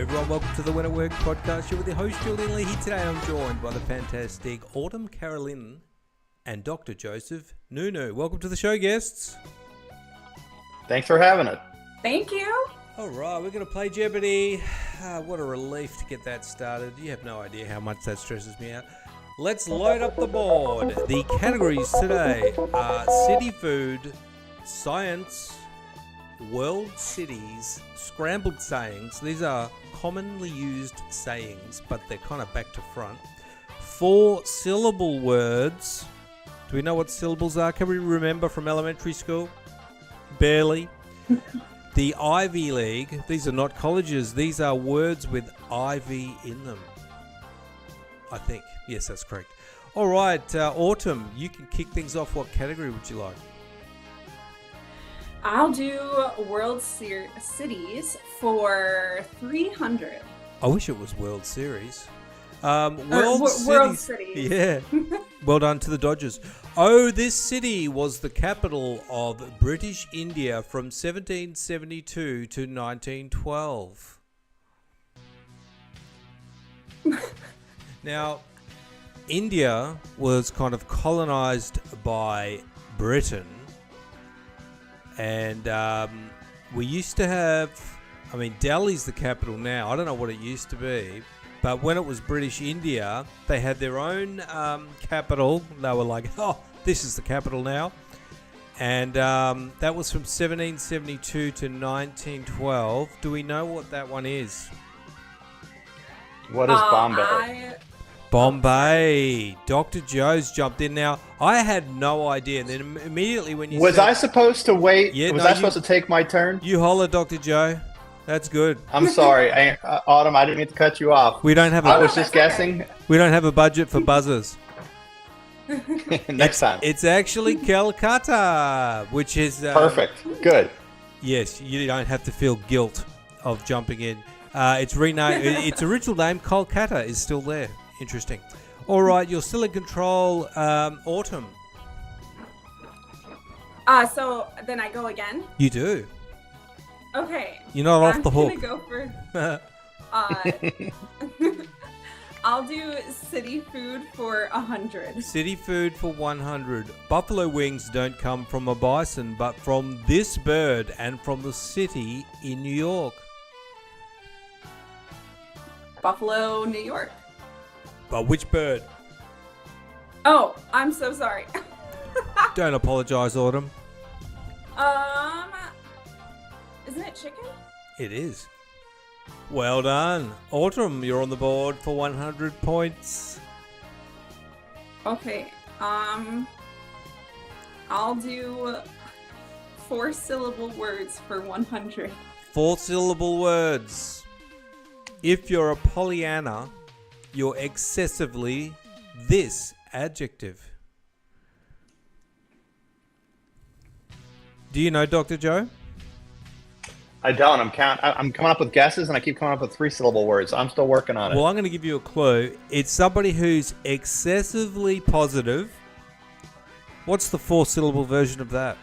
everyone, welcome to the When at Work podcast. You're with your host, Julian Leahy. Today I'm joined by the fantastic Autumn Carolynn and Dr. Joseph Nounou. Welcome to the show, guests. Thanks for having us. Thank you. All right, we're going to play Jeopardy. What a relief to get that started. You have no idea how much that stresses me out. Let's load up the board. The categories today are city food, science, world cities, scrambled sayings. These are commonly used sayings, but they're kind of back to front. 4-syllable words. Do we know what syllables are? Can we remember from elementary school? Barely. The Ivy League. These are not colleges. These are words with Ivy in them. I think. Yes, that's correct. All right, Autumn, you can kick things off. What category would you like? I'll do World Cities for 300. I wish it was World Series. World Cities. Yeah. Well done to the Dodgers. Oh, this city was the capital of British India from 1772 to 1912. Now, India was kind of colonized by Britain. And we used to have, Delhi's the capital now. I don't know what it used to be. But when it was British India, they had their own capital. They were like, oh, this is the capital now. And that was from 1772 to 1912. Do we know what that one is? What is Bombay? Bombay. Dr. Joe's jumped in. Now, I had no idea. And then immediately when you Was I supposed to wait? Yeah, was I supposed to take my turn? You holler, Dr. Joe. That's good. I'm sorry. Autumn, I didn't mean to cut you off. We don't have I was just guessing. We don't have a budget for buzzers. Next time. It's actually Calcutta, which is... Perfect. Good. Yes, you don't have to feel guilt of jumping in. It's renamed. Its original name, Kolkata, is still there. Interesting. All right, you're still in control, Autumn. So then I go again? You do. Okay. You're not off the hook. I'm gonna go for... I'll do city food for 100. City food for 100. Buffalo wings don't come from a bison, but from this bird and from the city in New York. Buffalo, New York. But which bird? Oh, I'm so sorry. Don't apologize, Autumn. Isn't it chicken? It is. Well done. Autumn, you're on the board for 100 points. Okay. I'll do 4-syllable words for 100. 4-syllable words. If you're a Pollyanna, you're excessively this adjective. Do you know, Dr. Joe? I don't. I'm coming up with guesses, and I keep coming up with 3-syllable words. I'm still working on it. Well, I'm going to give you a clue. It's somebody who's excessively positive. What's the 4-syllable version of that?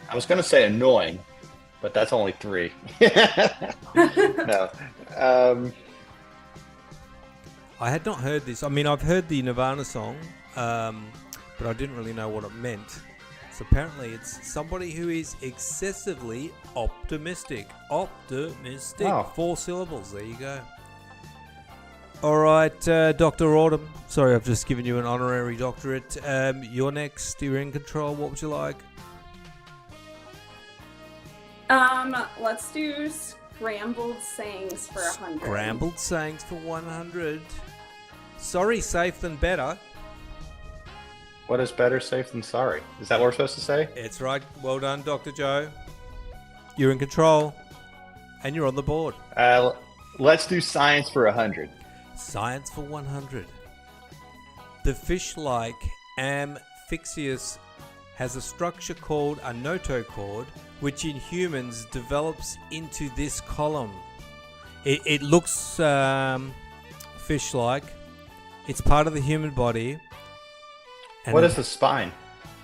I was going to say annoying, but that's only 3. No. I had not heard this. I've heard the Nirvana song, but I didn't really know what it meant. So apparently it's somebody who is excessively optimistic. Optimistic. Oh. 4 syllables. There you go. All right, Dr. Autumn. Sorry, I've just given you an honorary doctorate. You're next. You're in control. What would you like? Let's do scrambled sayings for 100. Scrambled sayings for 100. Sorry, safe than better. What is better safe than sorry? Is that what we're supposed to say? It's right. Well done, Dr. Joe. You're in control. And you're on the board. Let's do science for 100. Science for 100. The fish-like Amphixius has a structure called a notochord, which in humans develops into this column. It looks fish-like. It's part of the human body. And what is the spine?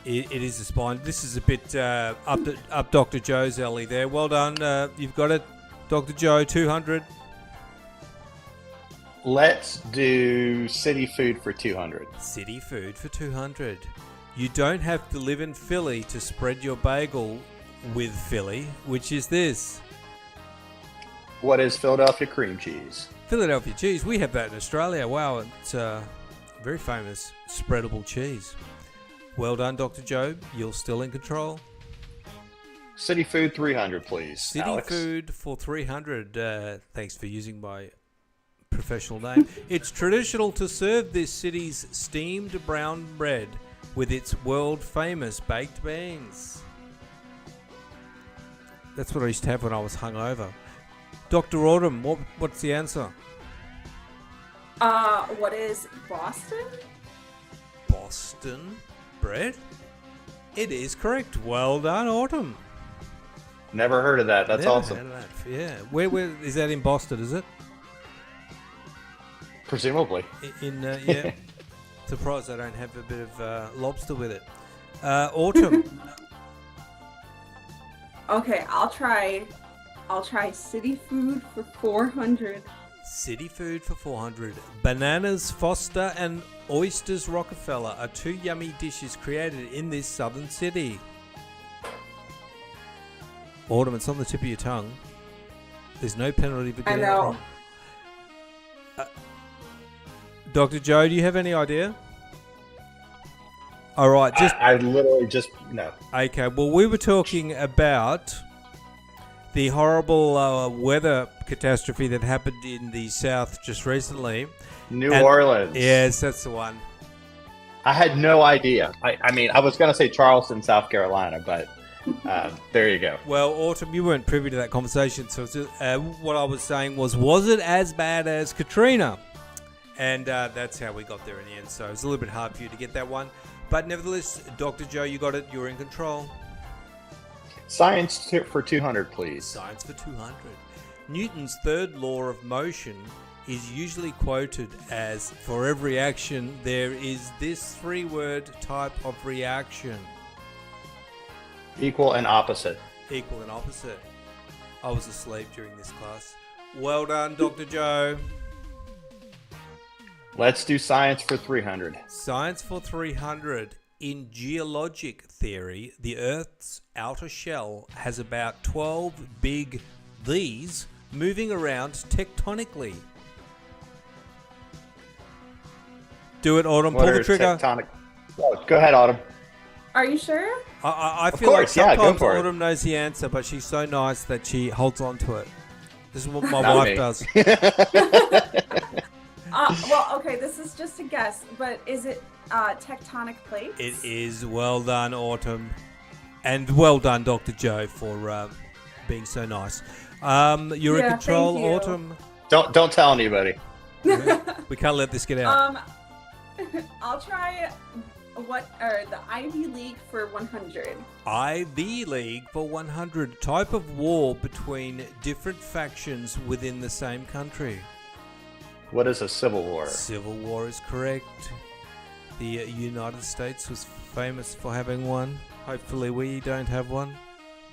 It is a spine. This is a bit up Dr. Joe's alley there. Well done. You've got it, Dr. Joe. 200. Let's do city food for 200. City food for 200. You don't have to live in Philly to spread your bagel with Philly, which is this. What is Philadelphia cream cheese? Philadelphia cheese. We have that in Australia. Wow, it's a very famous spreadable cheese. Well done, Dr. Joe. You're still in control. City food 300, please. City Alex. food for 300. Thanks for using my professional name. It's traditional to serve this city's steamed brown bread with its world-famous baked beans. That's what I used to have when I was hungover. Dr. Autumn, what's the answer? What is Boston? Boston bread? It is correct. Well done, Autumn. Never heard of that. That's Never awesome. heard of that. Yeah. Where is that in Boston, is it? Presumably. Yeah. Surprised I don't have a bit of lobster with it. Autumn. Okay, I'll try city food for 400. City food for 400. Bananas Foster and oysters Rockefeller are two yummy dishes created in this southern city. Autumn, it's on the tip of your tongue. There's no penalty for getting it wrong. Dr. Joe, do you have any idea? All right, I literally just no. Okay. Well, we were talking about the horrible weather catastrophe that happened in the South just recently. New Orleans. Yes, that's the one. I had no idea. I mean, I was going to say Charleston, South Carolina, but there you go. Well, Autumn, you weren't privy to that conversation, so what I was saying was it as bad as Katrina? And that's how we got there in the end. So it was a little bit hard for you to get that one. But nevertheless, Dr. Joe, you got it. You're in control. Science for 200, please. Science for 200. Newton's third law of motion is usually quoted as, for every action, there is this three-word type of reaction. Equal and opposite. Equal and opposite. I was asleep during this class. Well done, Dr. Joe. Let's do science for 300. Science for 300. In geologic theory, the Earth's outer shell has about 12 big these moving around tectonically. Do it, Autumn. Pull the trigger. Tectonic? Oh, go ahead, Autumn. Are you sure? I feel like go sometimes for it. Autumn knows the answer, but she's so nice that she holds on to it. This is what my Not wife me. does. Well, okay, this is just a guess, but is it tectonic plates? It is. Well done, Autumn. And well done, Dr. Joe, for being so nice. You're in control, thank you. Autumn. Don't tell anybody. We can't let this get out. I'll try the Ivy League for 100. Ivy League for 100. Type of war between different factions within the same country. What is a civil war? Civil War is correct. The United States was famous for having one. Hopefully we don't have one.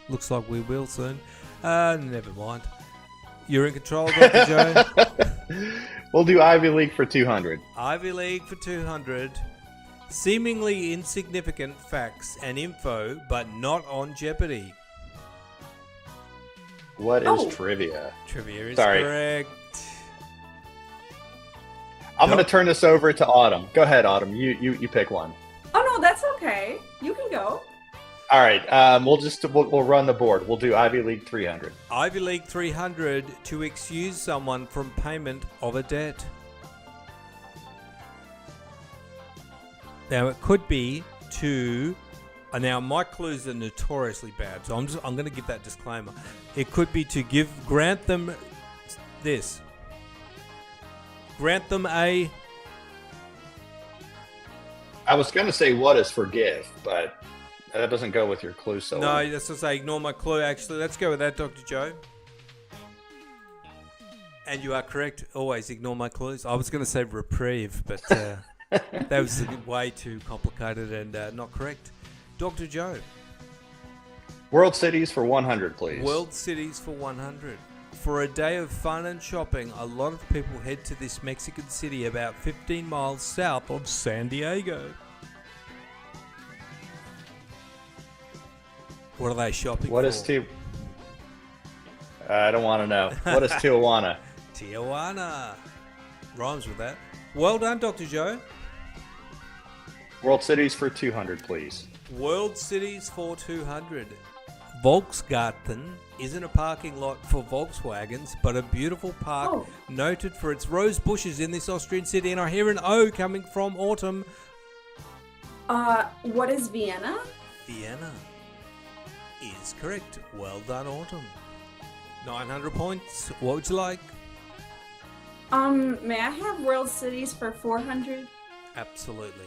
Looks like we will soon. Never mind. You're in control, Dr. Joe. We'll do Ivy League for 200. Ivy League for 200. Seemingly insignificant facts and info, but not on Jeopardy. What is trivia? Trivia is Sorry. correct. I'm going to turn this over to Autumn. Go ahead, Autumn. You pick one. Oh no, that's okay. You can go. All right. We'll run the board. We'll do Ivy League 300. Ivy League 300, to excuse someone from payment of a debt. Now it could be to. Now my clues are notoriously bad, so I'm going to give that disclaimer. It could be to grant them this. Grant them a. I was going to say what is forgive, but that doesn't go with your clue so well. No, that's to say ignore my clue. Actually, let's go with that, Dr. Joe. And you are correct. Always ignore my clues. I was going to say reprieve, but that was way too complicated and not correct. Dr. Joe. World cities for 100, please. World cities for 100. For a day of fun and shopping, a lot of people head to this Mexican city about 15 miles south of San Diego. What are they shopping for? What is I don't want to know. What is Tijuana? Tijuana. Rhymes with that. Well done, Dr. Joe. World cities for 200, please. World cities for 200. Volksgarten isn't a parking lot for Volkswagens, but a beautiful park noted for its rose bushes in this Austrian city. And I hear an O coming from Autumn. What is Vienna? Vienna is correct. Well done, Autumn. 900 points. What would you like? May I have world cities for 400? Absolutely.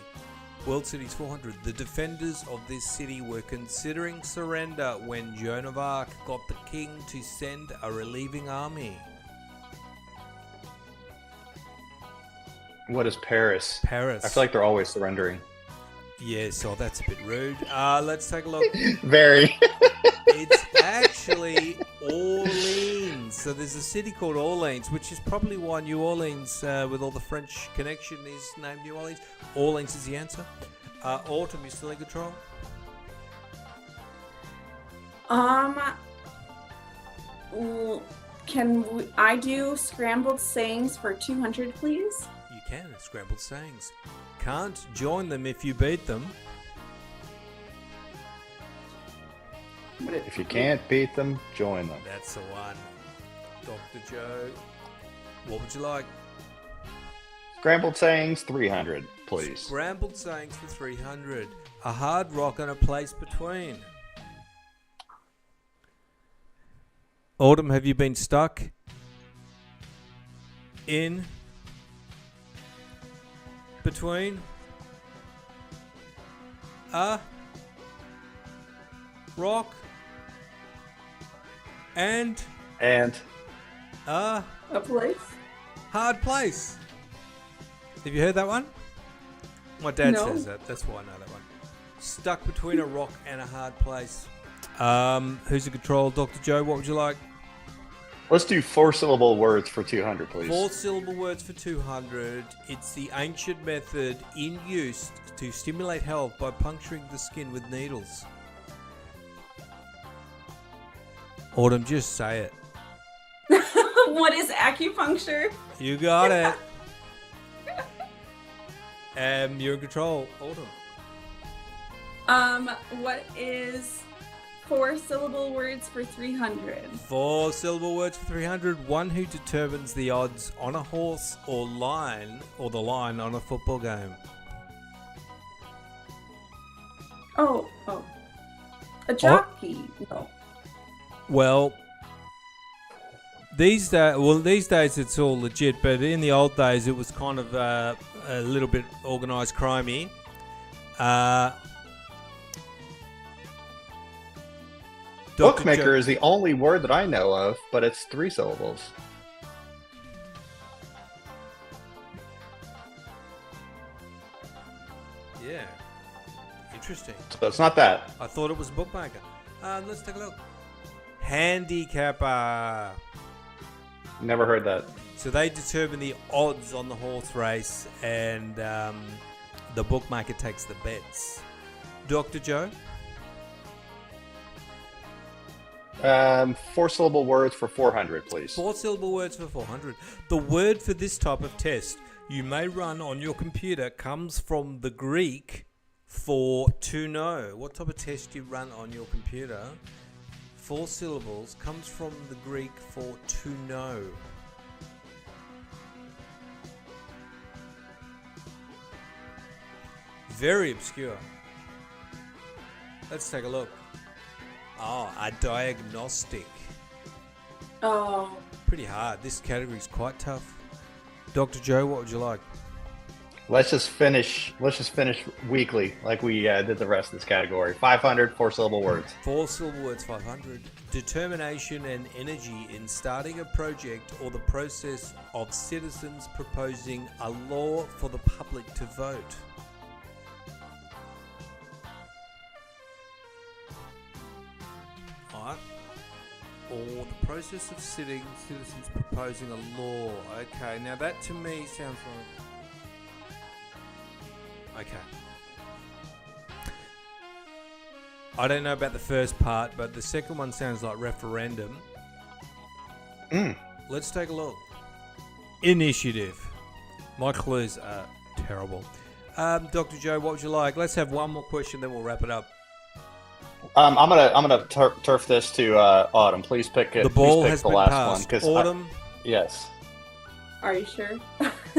World Cities 400. The defenders of this city were considering surrender when Joan of Arc got the king to send a relieving army. What is Paris? Paris. I feel like they're always surrendering. Yes, that's a bit rude. Let's take a look. Very. It's actually Orleans. So there's a city called Orleans, which is probably why New Orleans, with all the French connection, is named New Orleans. Orleans is the answer. Autumn, you still in control? I do scrambled sayings for 200, please? You can, scrambled sayings. Can't join them if you beat them. If you can't beat them, join them. That's the one. Dr. Joe, what would you like? Scrambled sayings, 300, please. Scrambled sayings for 300. A hard rock and a place between. Autumn, have you been stuck in between a rock and a place? hard place? Have you heard that one? My dad No. says that. That's why I know that one. Stuck between a rock and a hard place. Who's in control? Dr. Joe, what would you like? Let's do 4-syllable words for 200, please. 4-syllable words for 200. It's the ancient method in use to stimulate health by puncturing the skin with needles. Autumn, just say it. What is acupuncture? You got it. You're in control. Autumn. What is 4-syllable words for 300? 4-syllable words for 300. One who determines the odds on a horse or the line on a football game. Oh. A jockey. No. Well, these days it's all legit, but in the old days it was kind of a little bit organised crimey. Bookmaker is the only word that I know of, but it's 3 syllables. Yeah. Interesting. So it's not that. I thought it was bookmaker. Let's take a look. Handicapper. Never heard that. So they determine the odds on the horse race, and the bookmaker takes the bets. Dr. Joe? 4-syllable words for 400, please. 4-syllable words for 400. The word for this type of test you may run on your computer comes from the Greek for to know. What type of test do you run on your computer? 4 syllables comes from the Greek for to know. Very obscure. Let's take a look. Oh, a diagnostic. Oh. Pretty hard. This category is quite tough. Dr. Joe, what would you like? Let's just finish weekly like we did the rest of this category. 500 4-syllable words. 4-syllable words, 500. Determination and energy in starting a project or the process of citizens proposing a law for the public to vote. or the process of sitting citizens proposing a law. Okay, now that to me sounds like... Okay. I don't know about the first part, but the second one sounds like referendum. Let's take a look. Initiative. My clues are terrible. Dr. Joe, what would you like? Let's have one more question, then we'll wrap it up. I'm gonna turf this to Autumn. Please pick it. The ball Please pick has the been last passed. one. Autumn. Yes. Are you sure?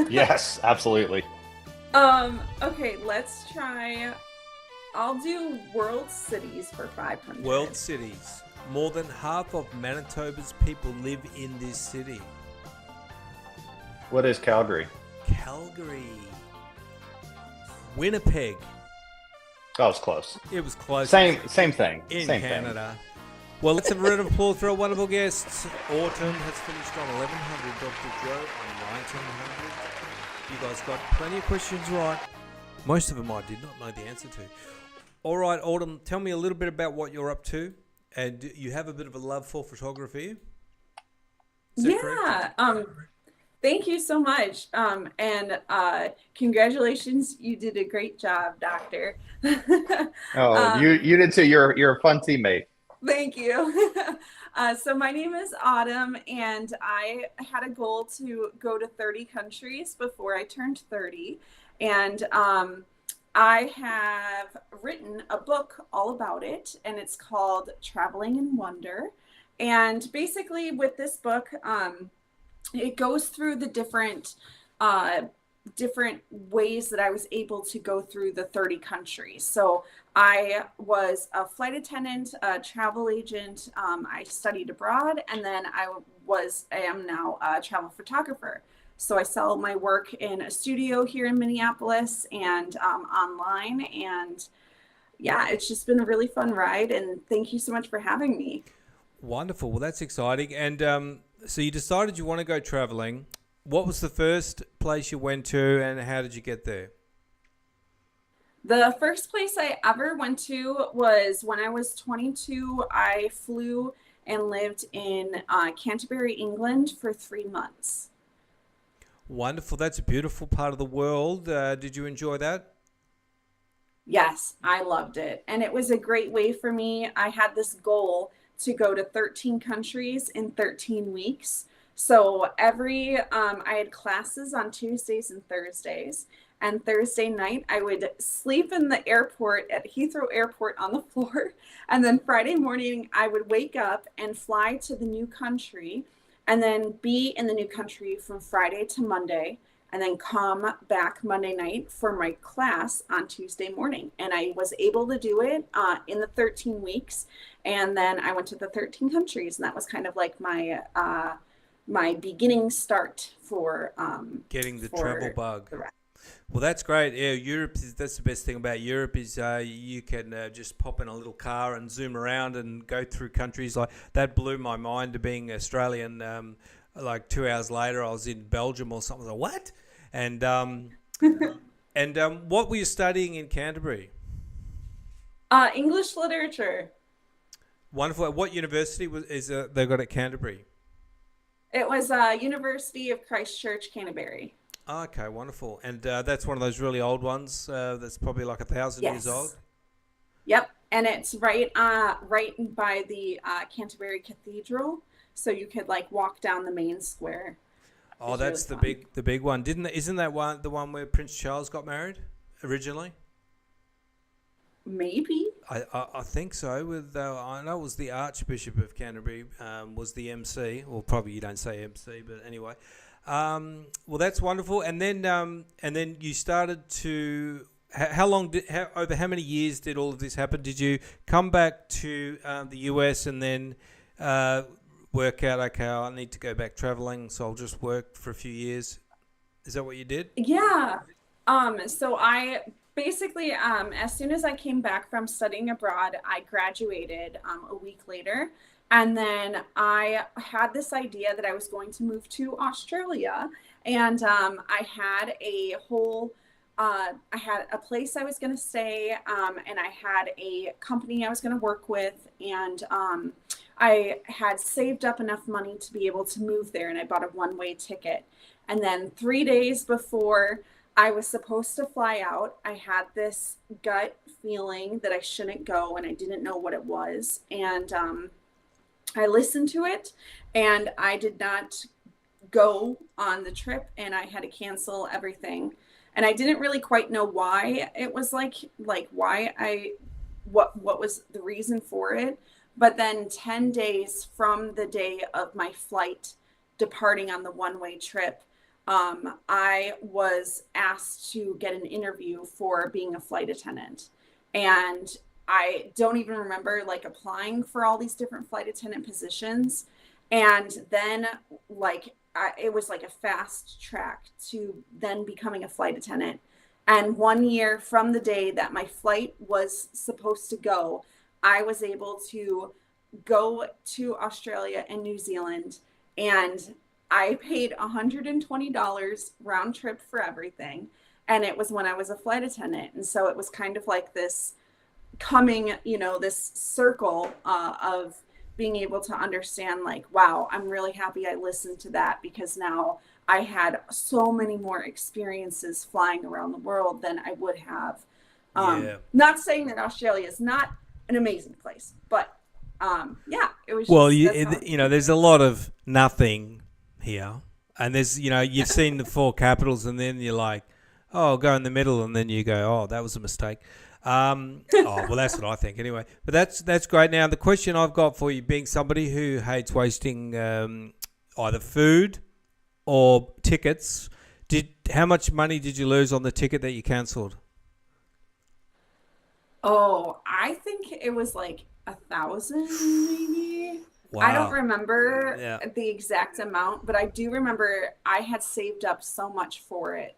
Yes, absolutely. Okay, let's try. I'll do world cities for 500. World cities. More than half of Manitoba's people live in this city. What is Calgary? Calgary. Winnipeg. That was close. It was close. Same thing. In Same Canada. thing. Well, let's have a round of applause for our wonderful guests. Autumn has finished on 1100. Dr. Joe on 1900. You guys got plenty of questions right. Most of them I did not know the answer to. All right, Autumn, tell me a little bit about what you're up to. And you have a bit of a love for photography. Is that correct? Thank you so much. And congratulations, you did a great job, Doctor. You did too. You're a fun teammate. Thank you. So my name is Autumn, and I had a goal to go to 30 countries before I turned 30. And I have written a book all about it, and it's called Traveling in Wonder. And basically with this book, it goes through the different ways that I was able to go through the 30 countries. So I was a flight attendant, a travel agent. I studied abroad, and then I am now a travel photographer. So I sell my work in a studio here in Minneapolis and online. And yeah, it's just been a really fun ride. And thank you so much for having me. Wonderful. Well, that's exciting. And so you decided you want to go traveling. What was the first place you went to, and how did you get there? The first place I ever went to was when I was 22. I flew and lived in Canterbury, England for 3 months. Wonderful. That's a beautiful part of the world. Did you enjoy that? Yes, I loved it. And it was a great way for me. I had this goal to go to 13 countries in 13 weeks. So I had classes on Tuesdays and Thursdays. And Thursday night, I would sleep in the airport at Heathrow Airport on the floor. And then Friday morning, I would wake up and fly to the new country, and then be in the new country from Friday to Monday, and then come back Monday night for my class on Tuesday morning. And I was able to do it in the 13 weeks. And then I went to the 13 countries, and that was kind of like my beginning start for getting the travel bug. Well, that's great. Yeah, that's the best thing about Europe is you can just pop in a little car and zoom around and go through countries. Like that blew my mind to being Australian. Like 2 hours later, I was in Belgium or something. Like, what? And what were you studying in Canterbury? English literature. Wonderful. What university they got at Canterbury? It was University of Christchurch, Canterbury. Okay, wonderful. And that's one of those really old ones that's probably like 1,000 years old? Yep, and it's right by the Canterbury Cathedral, so you could like walk down the main square. Oh, that's really the big one. Isn't that the one where Prince Charles got married originally? Maybe. I think so. I know it was the Archbishop of Canterbury was the MC, or probably you don't say MC, but anyway. Well, that's wonderful. And then you started to. Over how many years did all of this happen? Did you come back to the US and then work out? Okay, I need to go back traveling, so I'll just work for a few years. Is that what you did? Yeah. So I basically, as soon as I came back from studying abroad, I graduated a week later. And then I had this idea that I was going to move to Australia. And I had a place I was going to stay, and I had a company I was going to work with. And I had saved up enough money to be able to move there, and I bought a one-way ticket. And then 3 days before I was supposed to fly out, I had this gut feeling that I shouldn't go, and I didn't know what it was. And I listened to it, and I did not go on the trip, and I had to cancel everything. And I didn't really quite know why it was what was the reason for it. But then 10 days from the day of my flight departing on the one-way trip, I was asked to get an interview for being a flight attendant. And I don't even remember like applying for all these different flight attendant positions. And then it was like a fast track to then becoming a flight attendant. And 1 year from the day that my flight was supposed to go, I was able to go to Australia and New Zealand, and I paid $120 round trip for everything. And it was when I was a flight attendant. And so it was kind of like this coming, this circle of being able to understand like, wow, I'm really happy I listened to that, because now I had so many more experiences flying around the world than I would have. Not saying that Australia is not an amazing place, but it was. Well, there's a lot of nothing here, and there's, you've seen the four capitals, and then you're like, oh, I'll go in the middle, and then you go, oh, that was a mistake. Well, that's what I think anyway. But that's great. Now, the question I've got for you, being somebody who hates wasting either food or tickets, how much money did you lose on the ticket that you cancelled? Oh, I think it was like 1,000 maybe. Wow. I don't remember the exact amount, but I do remember I had saved up so much for it.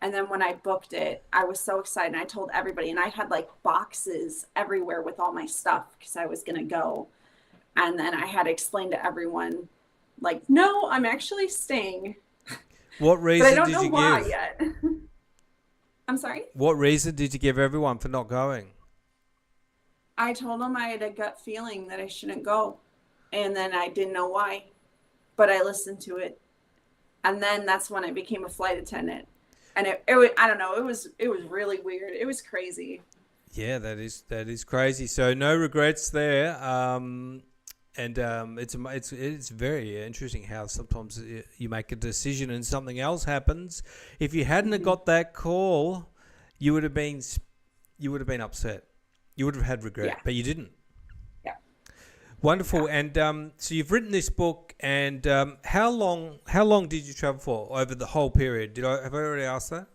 And then when I booked it, I was so excited. And I told everybody, and I had like boxes everywhere with all my stuff because I was going to go. And then I had to explain to everyone, like, no, I'm actually staying. What reason but I don't did know you why give? yet. I'm sorry? What reason did you give everyone for not going? I told them I had a gut feeling that I shouldn't go. And then I didn't know why, but I listened to it. And then that's when I became a flight attendant. And it was, I don't know, it was really weird. It was crazy. Yeah, that is crazy. So no regrets there. It's very interesting how sometimes you make a decision and something else happens. If you hadn't have got that call, you would have been upset. You would have had regret, but you didn't. Yeah. Wonderful. Yeah. And so you've written this book, and how long did you travel for over the whole period? Have I already asked that?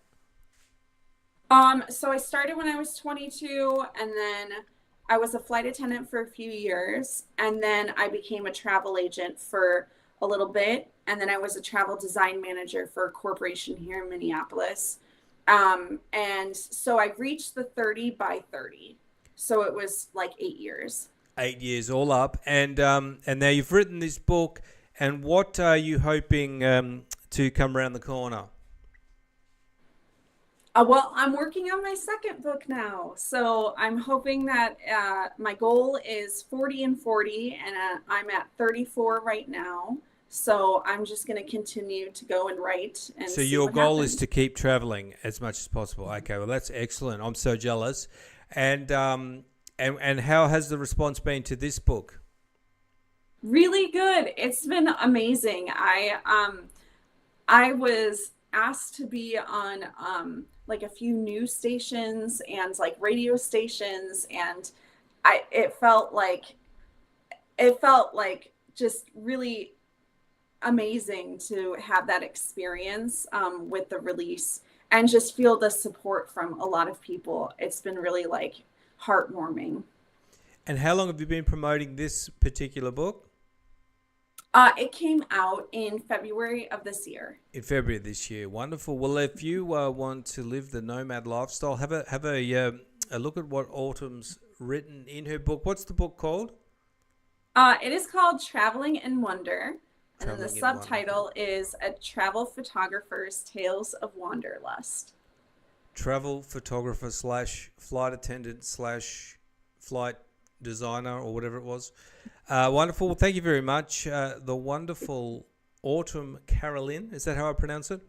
So I started when I was 22, and then I was a flight attendant for a few years, and then I became a travel agent for a little bit, and then I was a travel design manager for a corporation here in Minneapolis. And so I reached the 30 by 30. So it was like 8 years. 8 years all up. And now you've written this book, and what are you hoping to come around the corner? Well, I'm working on my second book now. So I'm hoping that my goal is 40 and 40, and I'm at 34 right now. So I'm just going to continue to go and write. And so your goal is to keep traveling as much as possible. Okay, well, that's excellent. I'm so jealous. And how has the response been to this book? Really good. It's been amazing. I was asked to be on like a few news stations and like radio stations, and it felt like just really amazing to have that experience with the release. And just feel the support from a lot of people. It's been really like heartwarming. And how long have you been promoting this particular book? It came out in February of this year. In February of this year. Wonderful. Well, if you want to live the nomad lifestyle, have a look at what Autumn's written in her book. What's the book called? It is called Traveling in Wonder. And then the subtitle is A Travel Photographer's Tales of Wanderlust. Travel photographer / flight attendant / flight designer, or whatever it was. Wonderful. Well, thank you very much. The wonderful Autumn Carolynn. Is that how I pronounce it?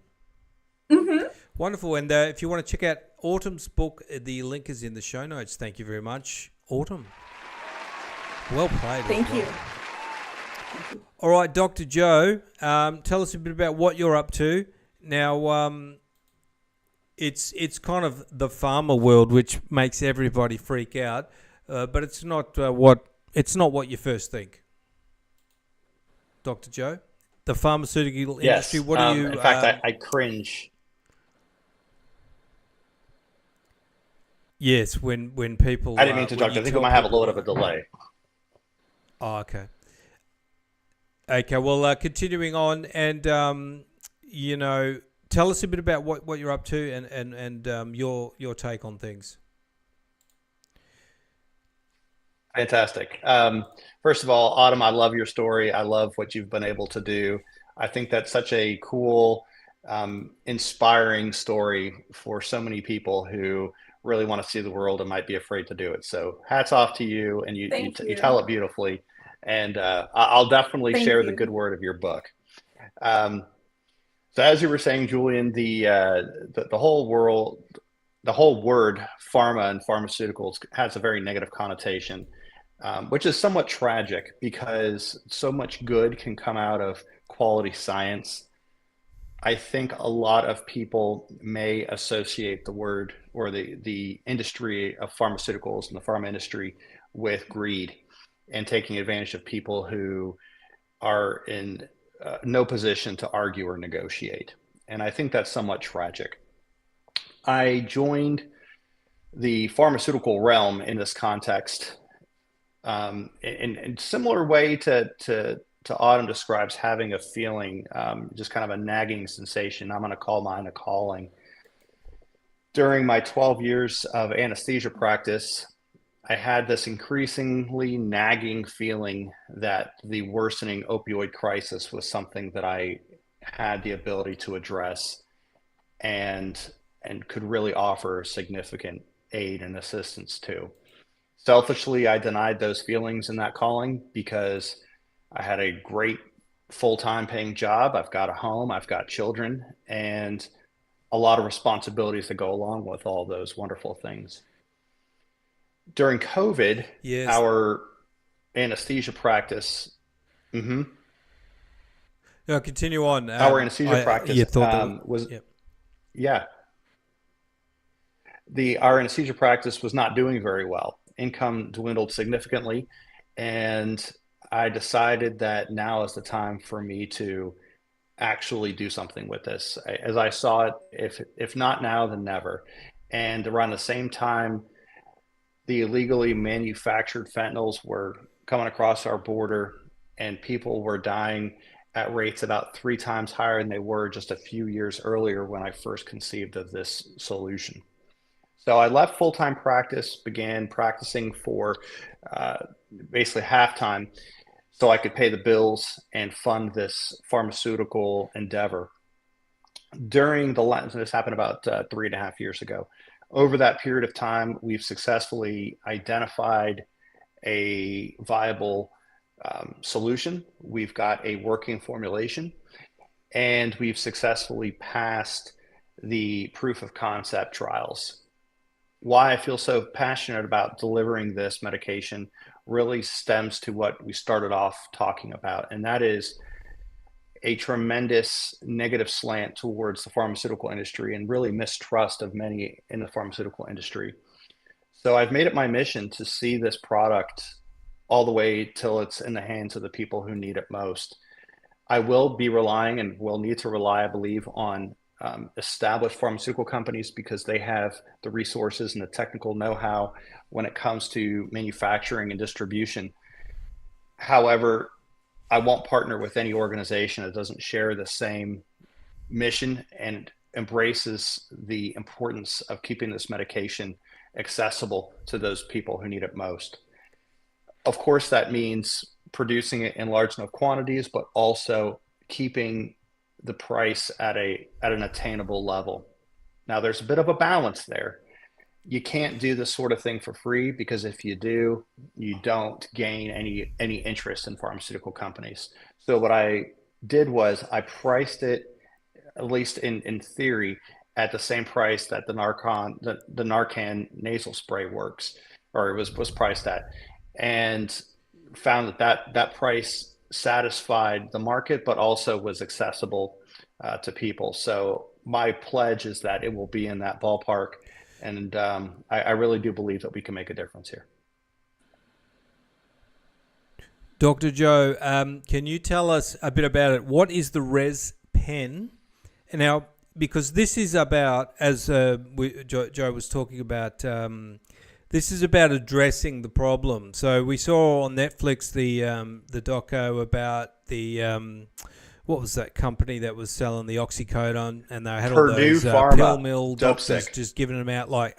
Mm-hmm. Wonderful. And if you want to check out Autumn's book, the link is in the show notes. Thank you very much, Autumn. Well played. Thank you. All right, Dr. Joe, tell us a bit about what you're up to. Now, it's kind of the pharma world, which makes everybody freak out, but it's not what you first think. Dr. Joe, the pharmaceutical industry. What do you? In fact, I cringe. Yes, when people. I didn't mean to interrupt. I think we might have a little bit of a delay. Oh, okay. Okay, well, continuing on, and tell us a bit about what you're up to and your take on things. Fantastic. First of all, Autumn, I love your story. I love what you've been able to do. I think that's such a cool, inspiring story for so many people who really want to see the world and might be afraid to do it. So hats off to you, and you tell it beautifully. And I'll definitely share the good word of your book. So as you were saying, Julian, the whole world, the whole word pharma and pharmaceuticals has a very negative connotation, which is somewhat tragic because so much good can come out of quality science. I think a lot of people may associate the word or the industry of pharmaceuticals and the pharma industry with greed and taking advantage of people who are in no position to argue or negotiate. And I think that's somewhat tragic. I joined the pharmaceutical realm in this context in similar way to Autumn describes having a feeling, just kind of a nagging sensation. I'm going to call mine a calling. During my 12 years of anesthesia practice, I had this increasingly nagging feeling that the worsening opioid crisis was something that I had the ability to address and could really offer significant aid and assistance to. Selfishly, I denied those feelings and that calling because I had a great full-time paying job. I've got a home, I've got children, and a lot of responsibilities that go along with all those wonderful things. During COVID, our anesthesia practice. No, continue on. Our anesthesia practice was. Yep. Our anesthesia practice was not doing very well. Income dwindled significantly, and I decided that now is the time for me to actually do something with this. As I saw it, if not now, then never. And around the same time, the illegally manufactured fentanyls were coming across our border, and people were dying at rates about 3 times higher than they were just a few years earlier when I first conceived of this solution. So I left full-time practice, began practicing for basically half-time so I could pay the bills and fund this pharmaceutical endeavor. This happened about 3.5 years ago. Over that period of time, we've successfully identified a viable solution. We've got a working formulation, and we've successfully passed the proof of concept trials. Why I feel so passionate about delivering this medication really stems to what we started off talking about, and that is a tremendous negative slant towards the pharmaceutical industry and really mistrust of many in the pharmaceutical industry. So I've made it my mission to see this product all the way till it's in the hands of the people who need it most. I will be relying and will need to rely, I believe, on established pharmaceutical companies because they have the resources and the technical know-how when it comes to manufacturing and distribution. However, I won't partner with any organization that doesn't share the same mission and embraces the importance of keeping this medication accessible to those people who need it most. Of course, that means producing it in large enough quantities, but also keeping the price at an attainable level. Now, there's a bit of a balance there. you can't do this sort of thing for free, because if you do, you don't gain any interest in pharmaceutical companies. So what I did was I priced it, at least in theory, at the same price that the Narcan nasal spray works, or it was priced at, and found that price satisfied the market, but also was accessible to people. So my pledge is that it will be in that ballpark, and I really do believe that we can make a difference here. Dr. Joe, can you tell us a bit about it? What is the ResPen? Now, because this is about, as Joe was talking about, this is about addressing the problem. So we saw on Netflix the doco about the what was that company that was selling the oxycodone, and they had Purdue all those Pharma, pill mill dope doctors sick. just giving them out like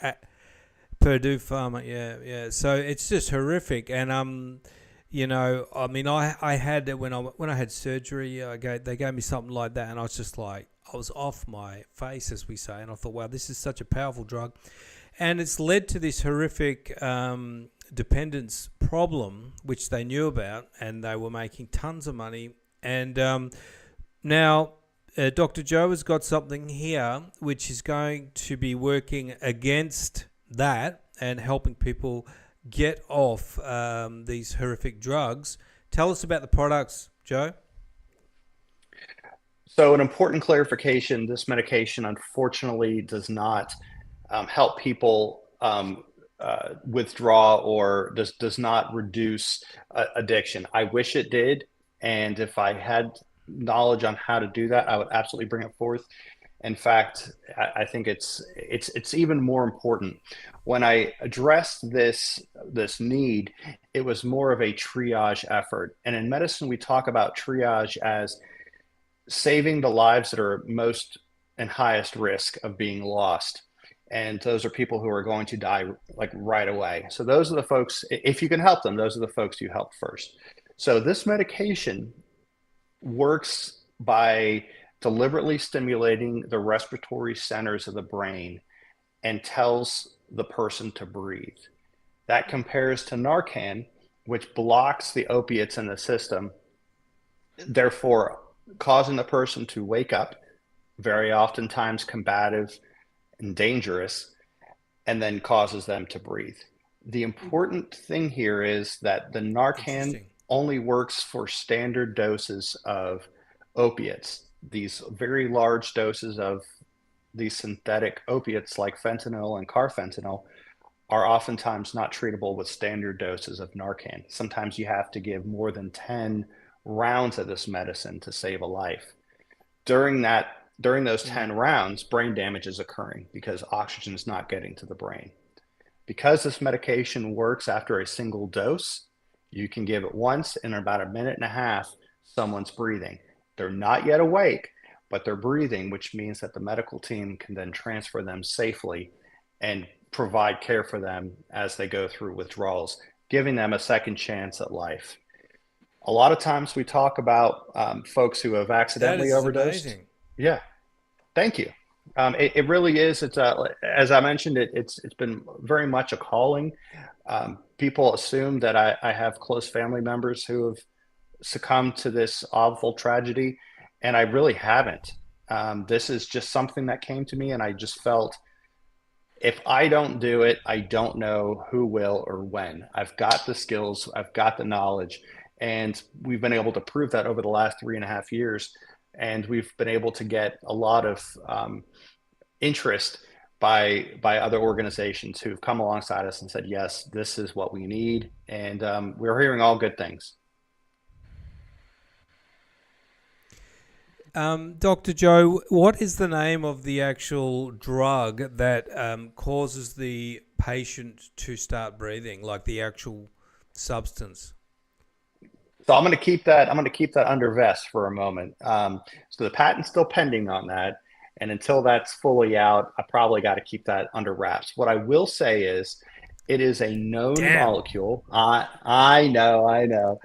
Purdue Pharma. Yeah. So it's just horrific, and you know, I mean, I had it when I had surgery. They gave me something like that, and I was just like, I was off my face, as we say, and I thought, wow, this is such a powerful drug. And it's led to this horrific dependence problem, which they knew about, and they were making tons of money. And now Dr. Joe has got something here which is going to be working against that and helping people get off these horrific drugs. Tell us about the products, Joe. So an important clarification: this medication unfortunately does not help people withdraw, or does not reduce addiction. I wish it did, and if I had knowledge on how to do that, I would absolutely bring it forth. In fact, I think it's even more important. When I addressed this need, it was more of a triage effort. And in medicine, we talk about triage as saving the lives that are most and highest risk of being lost. And those are people who are going to die like right away. So those are the folks, if you can help them, those are the folks you help first. So this medication works by deliberately stimulating the respiratory centers of the brain and tells the person to breathe. That compares to Narcan, which blocks the opiates in the system, therefore causing the person to wake up, very oftentimes combative and dangerous, and then causes them to breathe. The important thing here is that the Narcan only works for standard doses of opiates. These very large doses of these synthetic opiates like fentanyl and carfentanil are oftentimes not treatable with standard doses of Narcan. Sometimes you have to give more than 10 rounds of this medicine to save a life. During those 10 rounds, brain damage is occurring because oxygen is not getting to the brain. Because this medication works after a single dose, you can give it once, and in about a minute and a half, someone's breathing. They're not yet awake, but they're breathing, which means that the medical team can then transfer them safely and provide care for them as they go through withdrawals, giving them a second chance at life. A lot of times we talk about folks who have accidentally overdosed. Amazing. Yeah, thank you. It really is. It's as I mentioned, it's been very much a calling. People assume that I have close family members who have succumbed to this awful tragedy, and I really haven't. This is just something that came to me, and I just felt, if I don't do it, I don't know who will or when. I've got the skills, I've got the knowledge, and we've been able to prove that over the last 3.5 years. And we've been able to get a lot of interest by other organizations who've come alongside us and said, yes, this is what we need. And we're hearing all good things. Dr. Joe, what is the name of the actual drug that causes the patient to start breathing, like the actual substance? So I'm going to keep that under vest for a moment. So the patent's still pending on that. And until that's fully out, I probably got to keep that under wraps. What I will say is it is a known molecule. I know.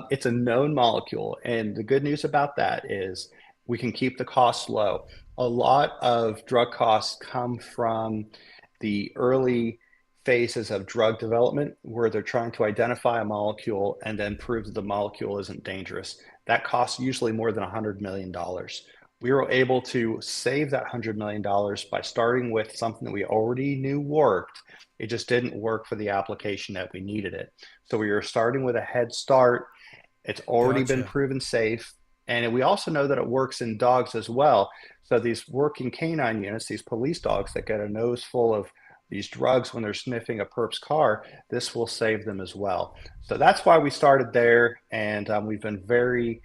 It's a known molecule. And the good news about that is we can keep the costs low. A lot of drug costs come from the early phases of drug development where they're trying to identify a molecule and then prove that the molecule isn't dangerous. That costs usually more than $100 million. We were able to save that $100 million by starting with something that we already knew worked. It just didn't work for the application that we needed it. So we were starting with a head start. It's already been proven safe. And we also know that it works in dogs as well. So these working canine units, these police dogs that get a nose full of these drugs when they're sniffing a perp's car, this will save them as well. So that's why we started there. And we've been very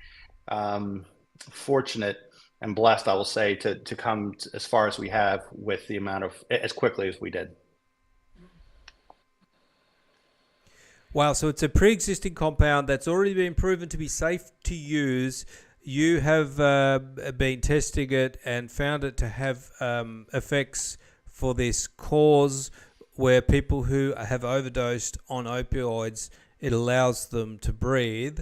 fortunate and blessed, I will say, to come as far as we have with the amount of, as quickly as we did. Wow, so it's a pre-existing compound that's already been proven to be safe to use. You have been testing it and found it to have effects for this cause where people who have overdosed on opioids, it allows them to breathe.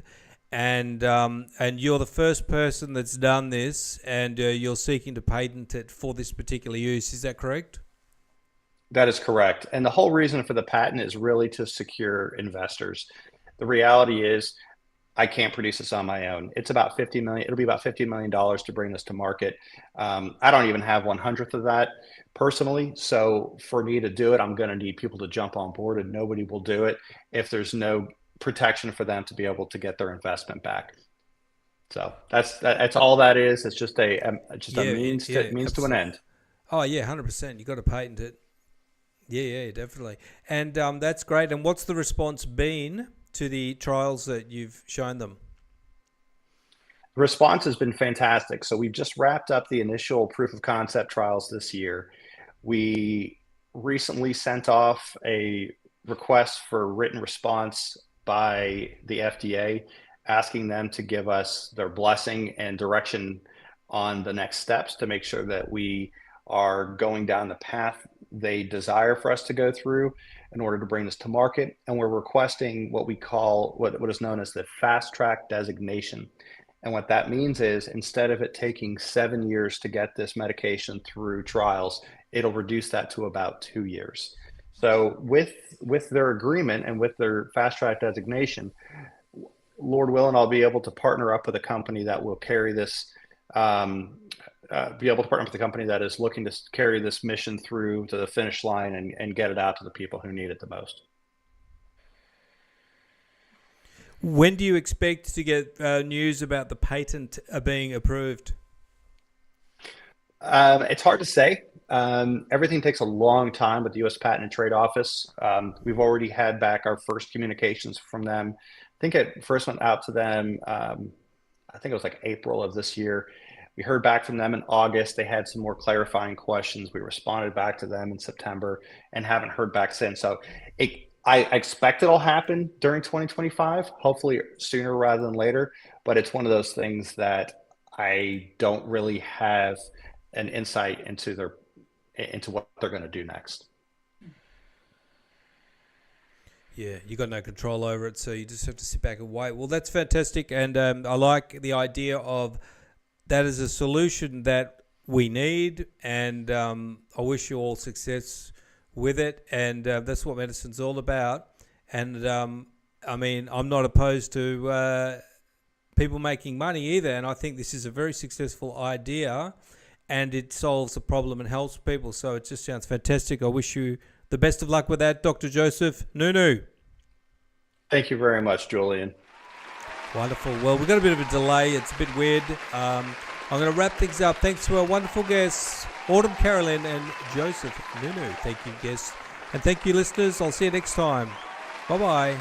And you're the first person that's done this, and you're seeking to patent it for this particular use. Is that correct? That is correct. And the whole reason for the patent is really to secure investors. The reality is I can't produce this on my own. It's about $50 million. It'll be about $50 million to bring this to market. I don't even have 1/100th of that personally. So for me to do it, I'm going to need people to jump on board, and nobody will do it if there's no protection for them to be able to get their investment back. So that's all that is. It's just a means to an end. Oh yeah, 100%. You got to patent it. Yeah, definitely. And that's great. And what's the response been to the trials that you've shown them? The response has been fantastic. So we've just wrapped up the initial proof of concept trials this year. We recently sent off a request for written response by the FDA, asking them to give us their blessing and direction on the next steps to make sure that we are going down the path they desire for us to go through in order to bring this to market. And we're requesting what we call what is known as the fast track designation. And what that means is instead of it taking 7 years to get this medication through trials, it'll reduce that to about 2 years. So with their agreement and with their fast track designation, Lord willing, I'll be able to partner up with a company that will carry this, be able to partner with a company that is looking to carry this mission through to the finish line and get it out to the people who need it the most. When do you expect to get news about the patent being approved? It's hard to say. Everything takes a long time with the U.S. Patent and Trade Office. We've already had back our first communications from them. I think it first went out to them, I think it was like April of this year. We heard back from them in August. They had some more clarifying questions. We responded back to them in September and haven't heard back since. So I expect it'll happen during 2025, hopefully sooner rather than later. But it's one of those things that I don't really have an insight into what they're going to do next. Yeah, you got no control over it, so you just have to sit back and wait. Well, that's fantastic, and I like the idea of that as a solution that we need, and I wish you all success with it, and that's what medicine's all about. And I mean, I'm not opposed to people making money either, and I think this is a very successful idea, and it solves a problem and helps people, so it just sounds fantastic. I wish you the best of luck with that, Dr. Joseph Nounou. Thank you very much, Julian. Wonderful. Well, we've got a bit of a delay. It's a bit weird. I'm going to wrap things up. Thanks to our wonderful guests, Autumn, Carolynn, and Joseph Nounou. Thank you, guests. And thank you, listeners. I'll see you next time. Bye-bye.